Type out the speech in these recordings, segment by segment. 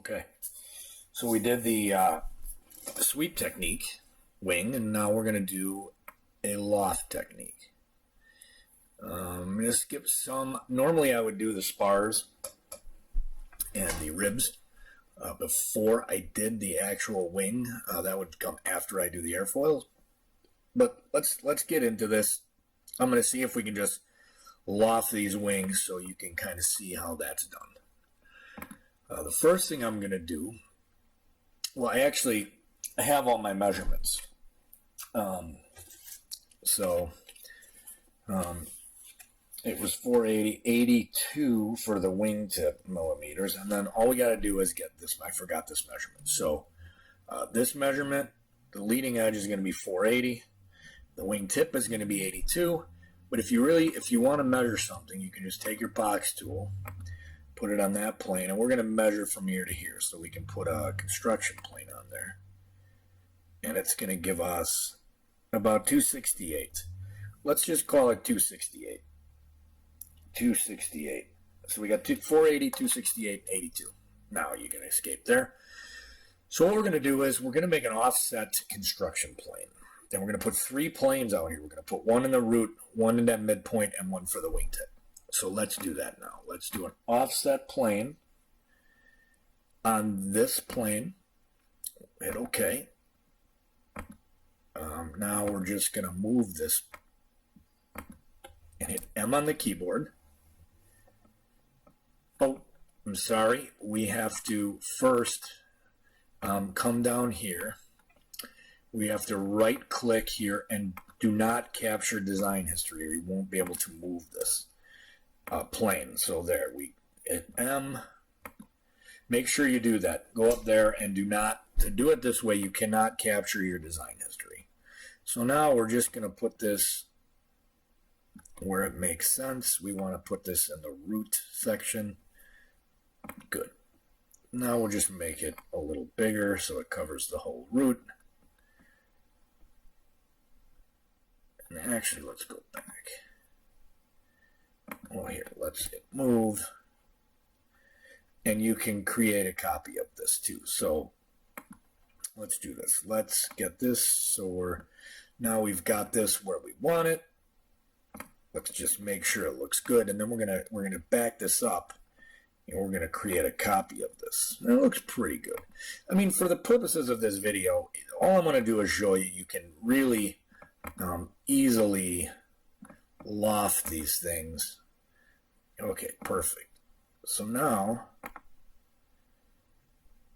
Okay, so we did the sweep technique, wing, and now we're going to do a loft technique. I'm going to skip some. Normally I would do the spars and the ribs before I did the actual wing. That would come after I do the airfoils. But let's get into this. I'm going to see if we can just loft these wings so you can kind of see how that's done. The first thing I'm going to do, well, I have all my measurements. It was 480, 82 for the wingtip millimeters, and then all we got to do is get this. I forgot this measurement. So this measurement, the leading edge is going to be 480. The wingtip is going to be 82. But if you want to measure something, you can just take your box tool, put it on that plane, and we're going to measure from here to here. So we can put a construction plane on there. And it's going to give us about 268. Let's just call it 268. 268. So we got 480, 268, 82. Now you can escape there. So what we're going to do is we're going to make an offset construction plane. Then we're going to put 3 planes out here. We're going to put one in the root, one in that midpoint, and one for the wingtip. So let's do that now. Let's do an offset plane on this plane. Hit OK. Now we're just going to move this and hit M on the keyboard. Oh, I'm sorry. We have to first come down here. We have to right click here and do not capture design history, or you won't be able to move this plane. So there, we hit M. Make sure you do that. Go up there and to do it this way, you cannot capture your design history. So now we're just going to put this where it makes sense. We want to put this in the root section. Good. Now we'll just make it a little bigger so it covers the whole root. And actually, let's go back. Oh, here, let's hit move. And you can create a copy of this too. So let's do this. Let's get this. So now we've got this where we want it. Let's just make sure it looks good, and then we're gonna back this up, and we're gonna create a copy of this. And it looks pretty good. I mean, for the purposes of this video, all I'm gonna do is show you can really easily loft these things. Okay, perfect. So now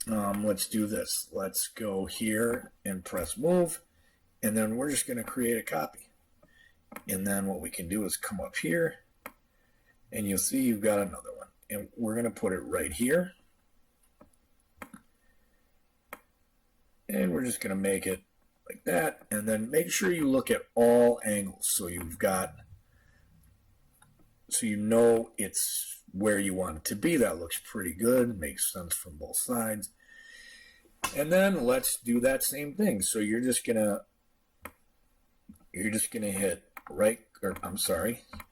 let's do this. Let's go here and press move, and then we're just gonna create a copy. And then what we can do is come up here, and you'll see you've got another one. And we're going to put it right here. And we're just going to make it like that. And then make sure you look at all angles. So you know it's where you want it to be. That looks pretty good. Makes sense from both sides. And then let's do that same thing. So you're just going to hit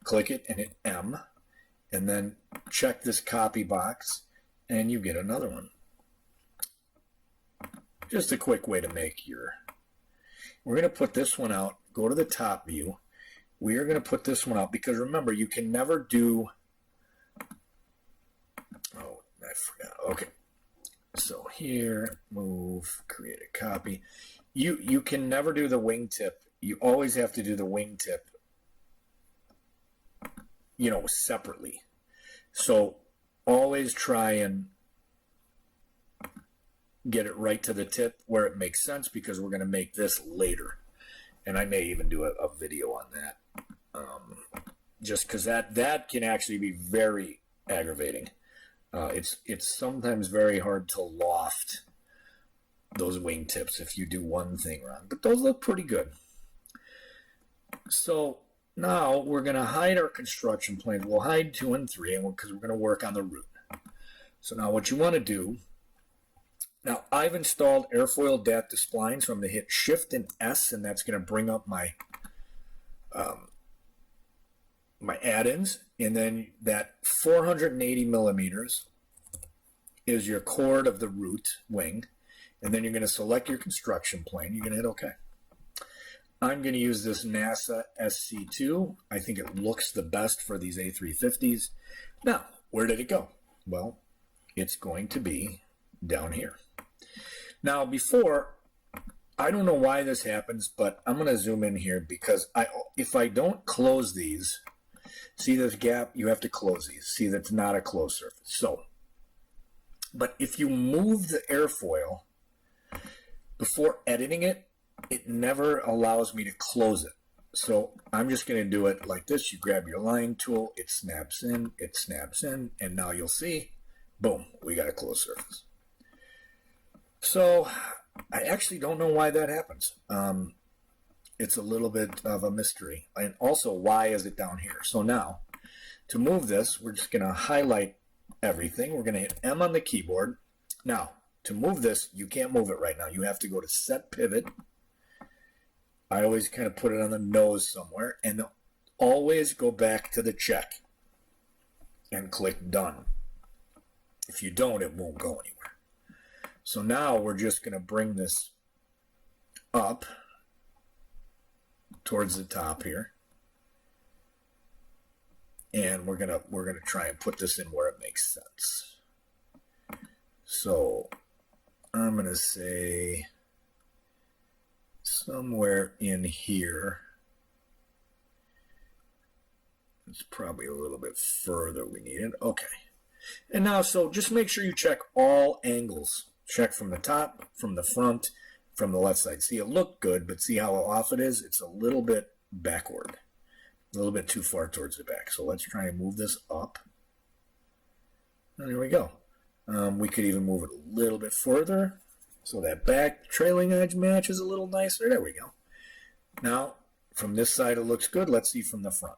click it and hit M, and then check this copy box, and you get another one. Just a quick way to make we're going to put this one out, go to the top view. We are going to put this one out because remember, you can never do, oh, I forgot. Okay. So here, move, create a copy. You can never do the wingtip. You always have to do the wingtip, separately. So always try and get it right to the tip where it makes sense, because we're going to make this later. And I may even do a video on that. Just because that can actually be very aggravating. It's sometimes very hard to loft those wingtips if you do one thing wrong. But those look pretty good. So now we're going to hide our construction planes. We'll hide 2 and 3 because we're going to work on the root. So now what you want to do, now I've installed airfoil DAT to splines, so I'm going to hit Shift and S, and that's going to bring up my my add-ins. And then that 480 millimeters is your chord of the root wing, and then you're going to select your construction plane. You're going to hit OK. I'm going to use this NASA SC2. I think it looks the best for these A350s. Now, where did it go? Well, it's going to be down here. Now, before, I don't know why this happens, but I'm going to zoom in here because if I don't close these, see this gap? You have to close these. See, that's not a closed surface. So, but if you move the airfoil before editing it, it never allows me to close it. So I'm just going to do it like this. You grab your line tool, it snaps in, and now you'll see, boom, we got a closed surface. So I actually don't know why that happens. It's a little bit of a mystery. And also, why is it down here? So now, to move this, we're just going to highlight everything. We're going to hit M on the keyboard. Now, to move this, you can't move it right now. You have to go to Set Pivot. I always kind of put it on the nose somewhere, and always go back to the check and click Done. If you don't, it won't go anywhere. So now we're just going to bring this up towards the top here, and we're gonna try and put this in where it makes sense. So I'm gonna say somewhere in here. It's probably a little bit further we need it. Okay. And now, so just make sure you check all angles. Check from the top, from the front, from the left side. See, it looked good, but see how off it is? It's a little bit backward. A little bit too far towards the back. So let's try and move this up. And there we go. We could even move it a little bit further, so that back trailing edge matches a little nicer. There we go. Now, from this side it looks good. Let's see from the front.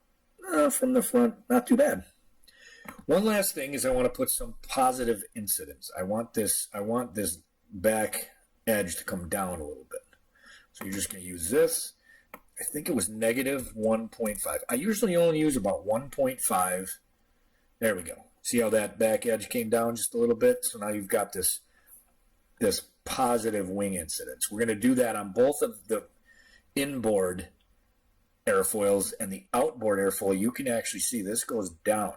From the front, not too bad. One last thing is I want to put some positive incidence. I want this back edge to come down a little bit. So you're just going to use this. I think it was negative 1.5. I usually only use about 1.5. There we go. See how that back edge came down just a little bit? So now you've got this positive wing incidence. We're going to do that on both of the inboard airfoils and the outboard airfoil. You can actually see this goes down,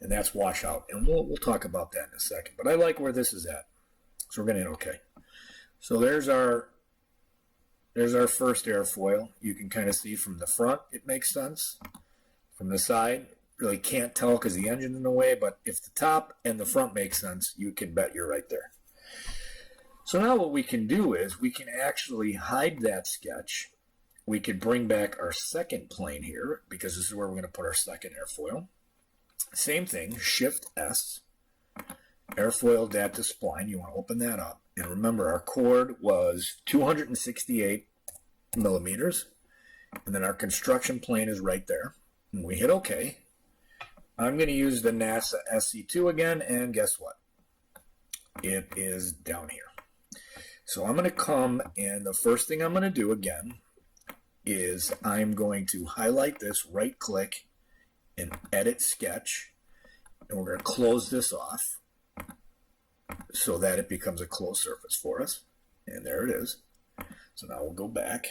and that's washout. And we'll talk about that in a second. But I like where this is at. So we're going to hit OK. So there's our first airfoil. You can kind of see from the front it makes sense. From the side, really can't tell because the engine's in the way, but if the top and the front make sense, you can bet you're right there. So now what we can do is we can actually hide that sketch. We could bring back our second plane here because this is where we're going to put our second airfoil. Same thing, Shift S, airfoil data spline. You want to open that up. And remember, our chord was 268 millimeters. And then our construction plane is right there. And we hit OK. I'm going to use the NASA SC2 again. And guess what? It is down here. So I'm going to come, and the first thing I'm going to do again is I'm going to highlight this, right click, and edit sketch. And we're going to close this off so that it becomes a closed surface for us. And there it is. So now we'll go back.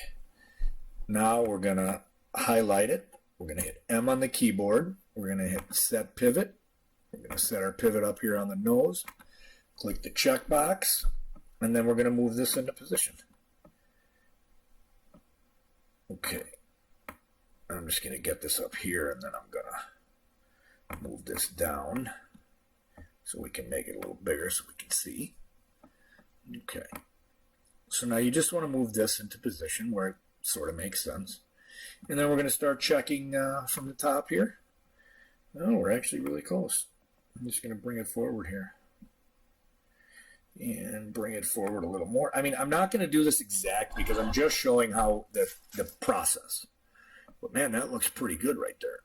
Now we're going to highlight it. We're going to hit M on the keyboard. We're going to hit Set Pivot. We're going to set our pivot up here on the nose. Click the checkbox. And then we're going to move this into position. Okay. I'm just going to get this up here, and then I'm going to move this down so we can make it a little bigger so we can see. Okay. So now you just want to move this into position where it sort of makes sense. And then we're going to start checking from the top here. Oh, we're actually really close. I'm just going to bring it forward here. And bring it forward a little more. I mean, I'm not going to do this exact because I'm just showing how the process. But man, that looks pretty good right there.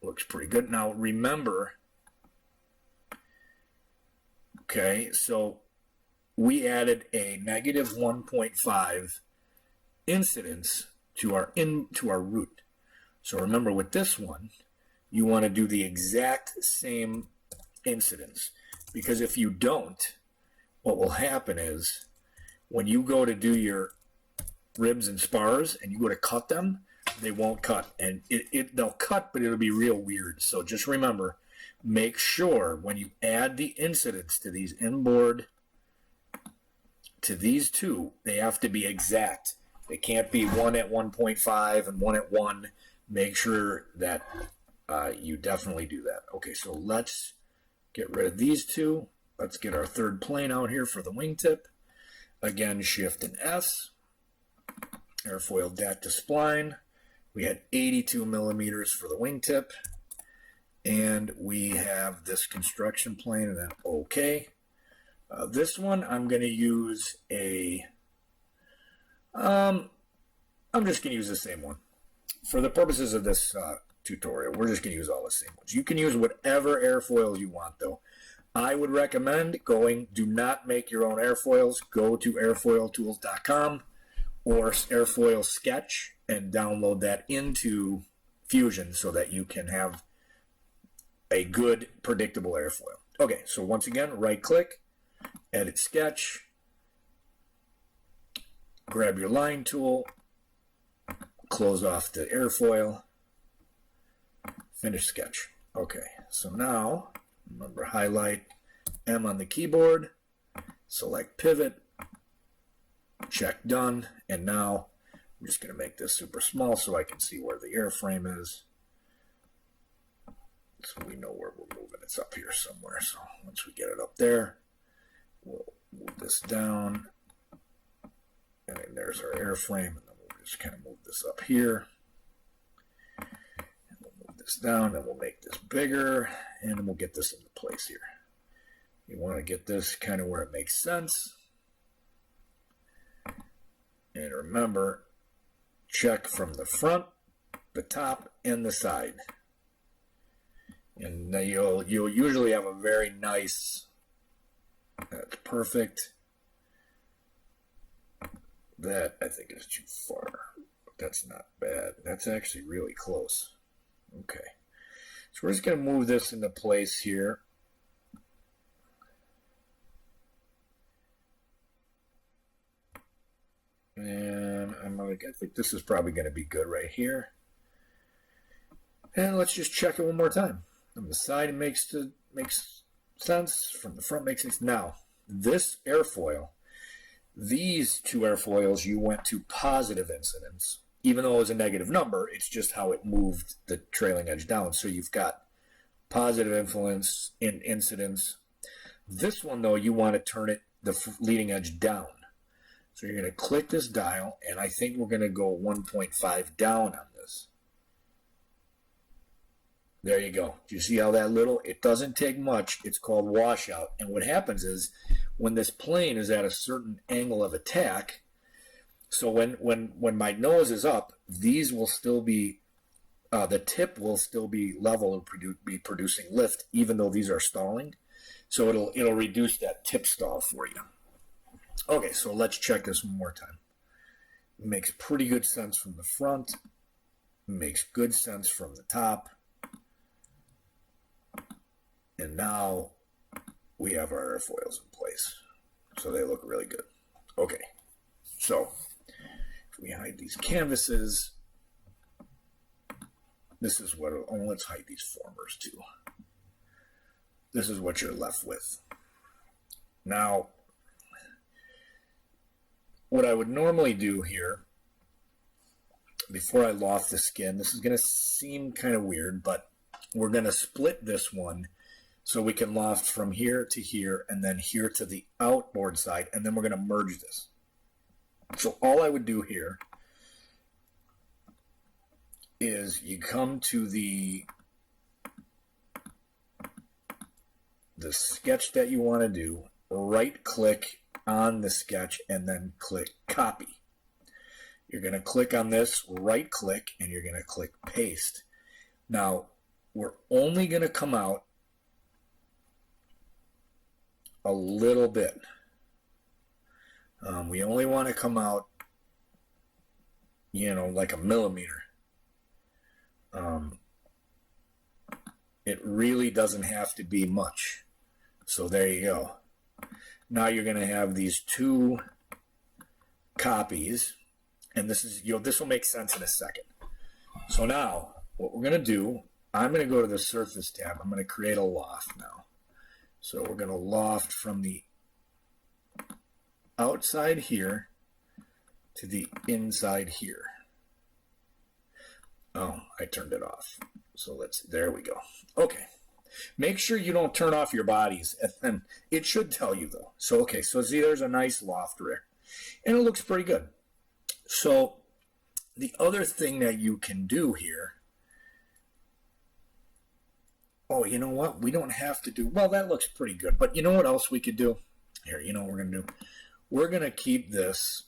Looks pretty good. Now remember, okay, so we added a negative 1.5 incidence to our root. So remember, with this one, you want to do the exact same incidence. because if you don't, what will happen is when you go to do your ribs and spars and you go to cut them, they won't cut, and they'll cut, but it'll be real weird. So just remember, make sure when you add the incidents to these inboard, to these two, they have to be exact. They can't be one at 1.5 and one at 1. Make sure that you definitely do that. Okay, so let's get rid of these two. Let's get our third plane out here for the wingtip. Again, Shift and S. Airfoil dat to spline. We had 82 millimeters for the wingtip. And we have this construction plane, and then OK. This one, I'm going to use a... I'm just going to use the same one. For the purposes of this tutorial, we're just going to use all the same ones. You can use whatever airfoils you want, though. I would recommend do not make your own airfoils. Go to airfoiltools.com or Airfoil Sketch and download that into Fusion so that you can have a good, predictable airfoil. Okay, so once again, right-click, edit sketch, grab your line tool, close off the airfoil, finish sketch. Okay, so now, remember, highlight M on the keyboard, select pivot, check done, and now I'm just going to make this super small so I can see where the airframe is. So we know where we're moving. It's up here somewhere. So once we get it up there, we'll move this down. And then there's our airframe. And then we'll just kind of move this up here. And we'll move this down. And we'll make this bigger. And then we'll get this into place here. You want to get this kind of where it makes sense. And remember, check from the front, the top, and the side. And you'll usually have a very nice, that's perfect. That I think is too far, but that's not bad. That's actually really close. Okay, so we're just going to move this into place here. And I think this is probably going to be good right here. And let's just check it one more time. From the side, it makes sense. From the front, makes sense. Now, this airfoil, these two airfoils, you went to positive incidence. Even though it was a negative number, it's just how it moved the trailing edge down. So you've got positive influence in incidence. This one, though, you want to turn it the leading edge down. So you're going to click this dial, and I think we're going to go 1.5 down on this. There you go. Do you see how that little? It doesn't take much. It's called washout. And what happens is when this plane is at a certain angle of attack, so when my nose is up, these will still be, the tip will still be level and be producing lift, even though these are stalling. So it'll reduce that tip stall for you. Okay, so let's check this one more time. It makes pretty good sense from the front. It makes good sense from the top. And now we have our airfoils in place. So they look really good. Okay, so if we hide these canvases, this is what, let's hide these formers too. This is what you're left with. Now, what I would normally do here, before I loft the skin, this is going to seem kind of weird, but we're going to split this one so we can loft from here to here and then here to the outboard side, and then we're going to merge this. So all I would do here is you come to the sketch that you want to do, right-click on the sketch, and then click copy. You're going to click on this, right-click, and you're going to click paste. Now, we're only going to come out a little bit. We only want to come out, like a millimeter. It really doesn't have to be much. So there you go. Now you're going to have these two copies, and this is, this will make sense in a second. So now what we're going to do, I'm going to go to the surface tab. I'm going to create a loft now. So we're going to loft from the outside here to the inside here. Oh, I turned it off. So there we go. Okay. Make sure you don't turn off your bodies, and then it should tell you though. So, okay, so see, there's a nice loft there, and it looks pretty good. So the other thing that you can do here, oh, you know what? We don't have to do, well, that looks pretty good, but you know what else we could do? Here, you know what we're going to do? We're going to keep this,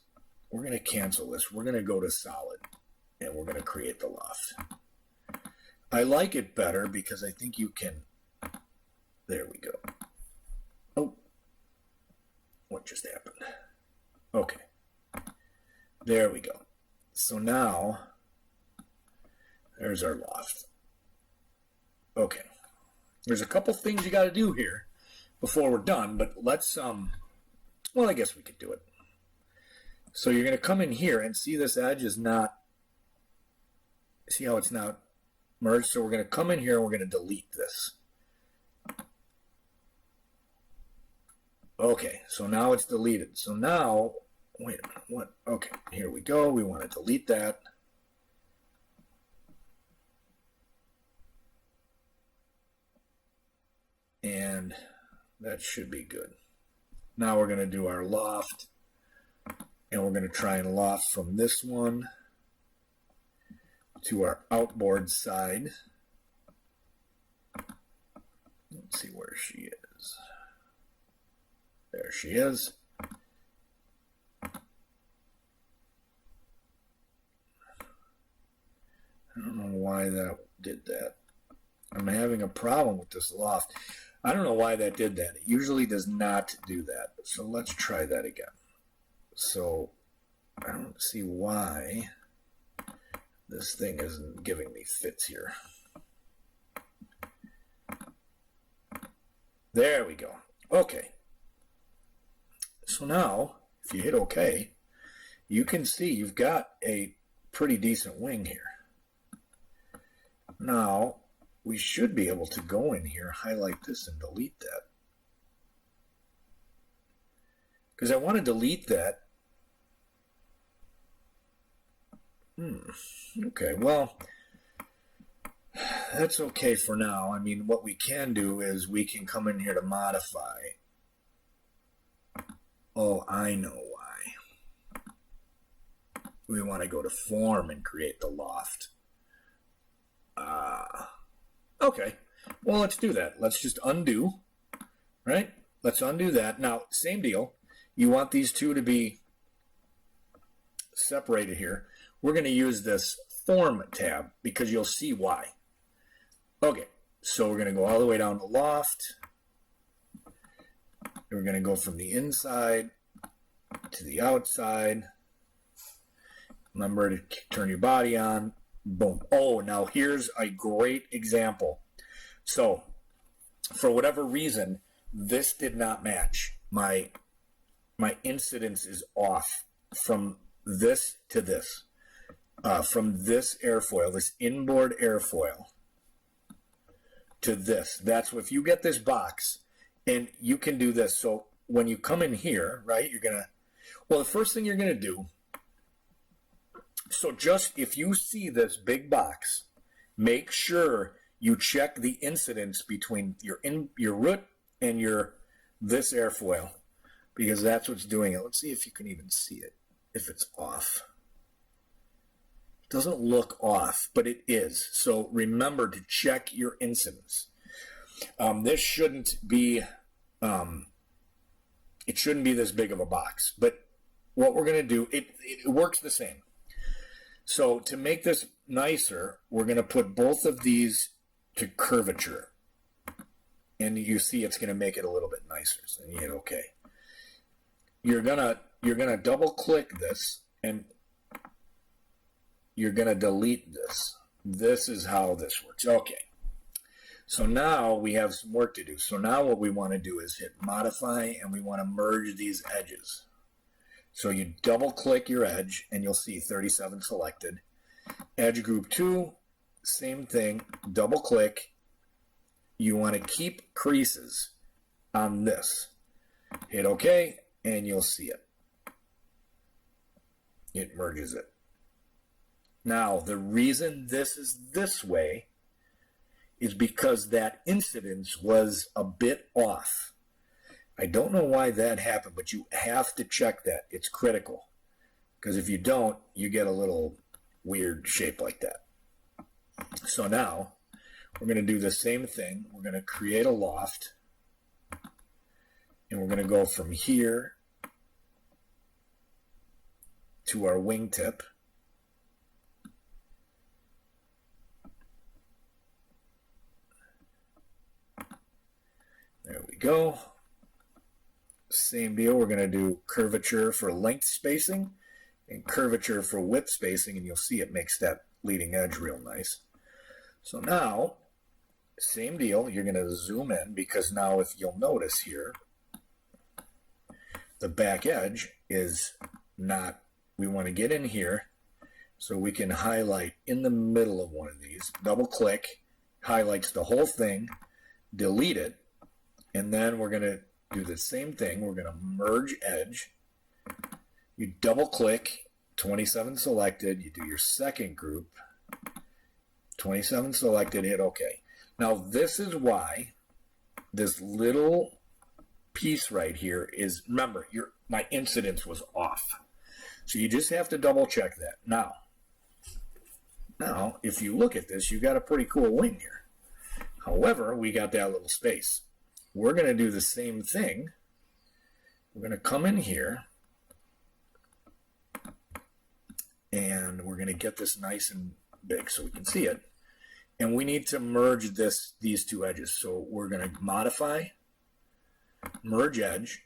we're going to cancel this. We're going to go to solid, and we're going to create the loft. I like it better because I think you can, there we go. Oh, what just happened? Okay, there we go. So now, there's our loft. Okay, there's a couple things you got to do here before we're done, but let's, well, I guess we could do it. So you're going to come in here and see this edge is not, see how it's not merged? So we're going to come in here and we're going to delete this. Okay, so now it's deleted. So now, wait a minute, what? Okay, here we go. We want to delete that. And that should be good. Now we're going to do our loft, and we're going to try and loft from this one to our outboard side. Let's see where she is. There she is. I don't know why that did that. I'm having a problem with this loft. I don't know why that did that. It usually does not do that. So let's try that again. So I don't see why this thing isn't giving me fits here. There we go. Okay. So now, if you hit OK, you can see you've got a pretty decent wing here. Now, we should be able to go in here, highlight this, and delete that. Because I want to delete that. Okay, well, that's okay for now. I mean, what we can do is we can come in here to modify. Oh, I know why. We want to go to form and create the loft. Okay, well, let's do that. Let's just undo, right? Let's undo that. Now, same deal. You want these two to be separated here. We're going to use this form tab because you'll see why. Okay, so we're going to go all the way down to loft. We're going to go from the inside to the outside. Remember to turn your body on. Boom. Oh, now here's a great example. So, for whatever reason, this did not match. My incidence is off from this to this. From this airfoil, this inboard airfoil, to this. That's what, if you get this box, and you can do this. So, when you come in here, right, you're going to, well, the first thing you're going to do, so just if you see this big box, make sure you check the incidence between your root and this airfoil, because that's what's doing it. Let's see if you can even see it, if it's off. It doesn't look off, but it is. So remember to check your incidence. This shouldn't be, it shouldn't be this big of a box, but what we're going to do, it works the same. So to make this nicer, we're going to put both of these to curvature. And you see it's going to make it a little bit nicer. So you hit OK. You're gonna double click this, and you're going to delete this. This is how this works. Okay. So now we have some work to do. So now what we want to do is hit modify, and we want to merge these edges. So you double click your edge and you'll see 37 selected. Edge group 2, same thing, double click. You want to keep creases on this. Hit OK and you'll see it. It merges it. Now the reason this is this way is because that incidence was a bit off. I don't know why that happened, but you have to check that. It's critical. Because if you don't, you get a little weird shape like that. So now, we're going to do the same thing. We're going to create a loft. And we're going to go from here to our wingtip. There we go. Same deal, we're going to do curvature for length spacing and curvature for width spacing, and you'll see it makes that leading edge real nice. So now, same deal, you're going to zoom in, because now if you'll notice here, the back edge is not, we want to get in here so we can highlight in the middle of one of these, double click, highlights the whole thing, delete it, and then we're going to do the same thing. We're going to merge edge. You double click, 27 selected. You do your second group, 27 selected, hit OK. Now this is why this little piece right here is, remember, my incidence was off. So you just have to double check that. Now, if you look at this, you got a pretty cool wing here. However, we got that little space. We're going to do the same thing. We're going to come in here and we're going to get this nice and big so we can see it. And we need to merge these two edges. So we're going to modify, merge edge,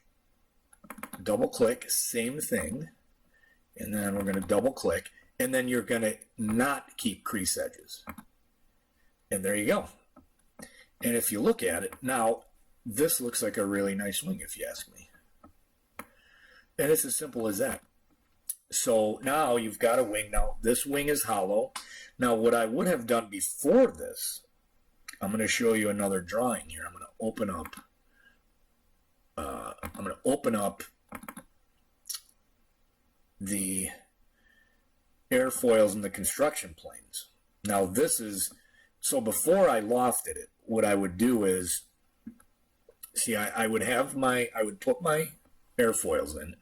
double click, same thing. And then we're going to double click. And then you're going to not keep crease edges. And there you go. And if you look at it, now this looks like a really nice wing, if you ask me. And it's as simple as that. So now you've got a wing. Now this wing is hollow. Now what I would have done before this, I'm going to show you another drawing here. I'm going to open up the airfoils and the construction planes. Now this is, so before I lofted it, what I would do is, see, I would put my airfoils in,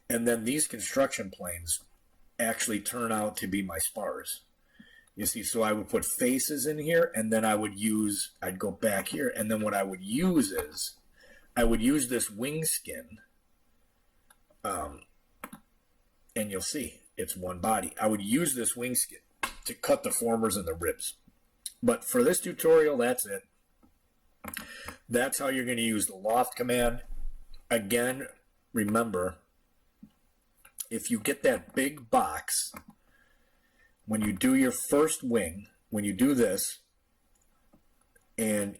and then these construction planes actually turn out to be my spars. You see, so I would put faces in here, and then I'd go back here, and then what I would use is, I would use this wing skin, and you'll see, it's one body. I would use this wing skin to cut the formers and the ribs. But for this tutorial, that's it. That's how you're going to use the loft command. Again, remember, if you get that big box, when you do your first wing, when you do this, and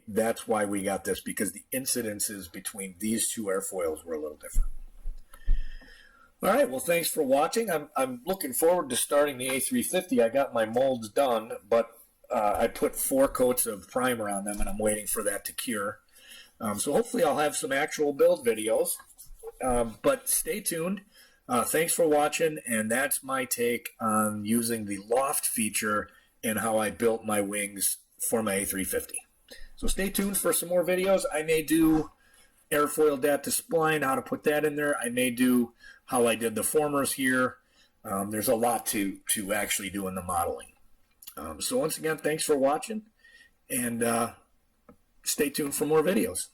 that's why we got this, because the incidences between these two airfoils were a little different. All right, well, thanks for watching. I'm looking forward to starting the A350. I got my molds done, but I put 4 coats of primer on them, and I'm waiting for that to cure. So hopefully I'll have some actual build videos, but stay tuned. Thanks for watching, and that's my take on using the Loft feature and how I built my wings for my A350. So stay tuned for some more videos. I may do airfoil dat to spline, how to put that in there. I may do how I did the formers here. There's a lot to actually do in the modeling. So once again, thanks for watching, and stay tuned for more videos.